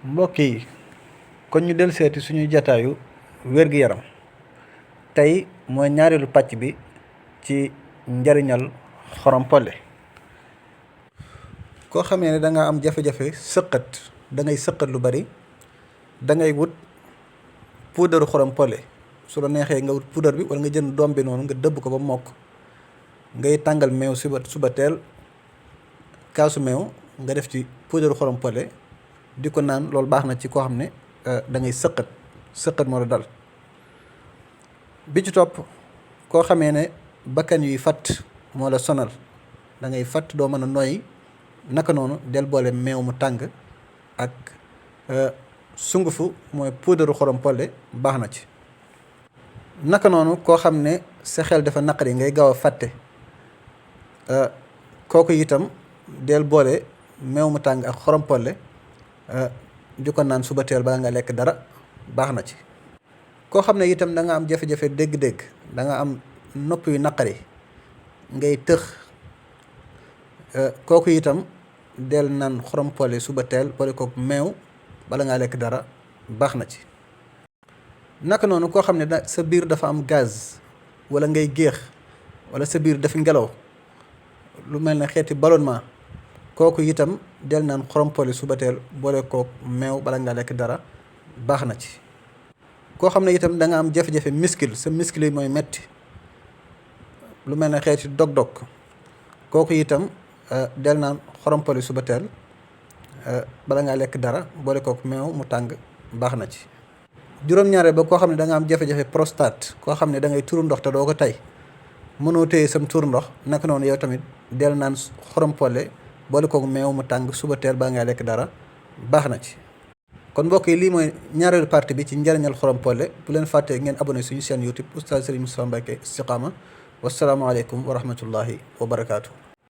mbokk yi kon ñu del seeti suñuy jataayu wér-gi-yaram tey mooy ñaareelu pàcc bi ci njariñal xorom polle. koo xamee ne da nga am jafe-jafe sëqat, da ngay sëqat lu bari, da ngay wut puudaru xorom polle. su la neexee nga wut puudar bi wala nga jënd doom bi noonu nga dëbb ko ba mokk, ngay tàngal meew suba teel, kaasu meew nga def ci puudaru xorom polle di ko naan. loolu baax na ci koo xam ne da ngay sëqat moo la dal. bi ci topp, koo xamee ne bakkan yuy fatt moo la sonal, da ngay fatt doo mën a noyyi, naka noonu del boole meew mu tàng ak sungufu mooy puudaru xorom polle baax na ci. naka noonu koo xam ne sa xel dafa naqari, ngay gaaw a fàtte, kooku itam del boole meew mu tàng ak xorom polle di ko naan suba teel baa nga lekk dara, baax na ci. koo xam ne itam da nga am jafe-jafe dégg-dégg, da nga am nopp yu naqari, ngay tëx, kooku itam del naan xorom polle suba teel boole kook meew bala ngaa lekk dara, baax na ci. naka noonu koo xam ne sa biir dafa am gaz wala ngay géex wala sa biir dafa ngelaw lu mel ne xeeti ballonnement, kooku itam del naan xorom polle suba teel boole kook meew bala ngaa lekk dara, baax na ci. koo xam ne itam da nga am jafe-jafe miskil, sa miskil yi mooy metti lu mel ne xeeti dog-dog, kooku itam del naan xorom polle suba teel bala ngaa lekk dara boole kook meew mu tàng, baax na ci. juróom-ñaareel ba, koo xam ne da nga am jafe-jafe prostate, koo xam ne da ngay turu ndox te doo ko tey, mënoo téye sam tur ndox, naka noonu yow tamit del naan xorom polle boole kook meew mu tàng suba teel bala ngaa lekk dara, baax na ci. kon mbokk yi lii mooy ñaareelu partie bi ci njariñal xorom polle. bu leen fàttee ngeen abonné suñu chaîne YouTube Oustaz Serigne Moustapha Mbacké Istikhama. wassalaamu aleykum wa rahmatullahi wa barakaatu.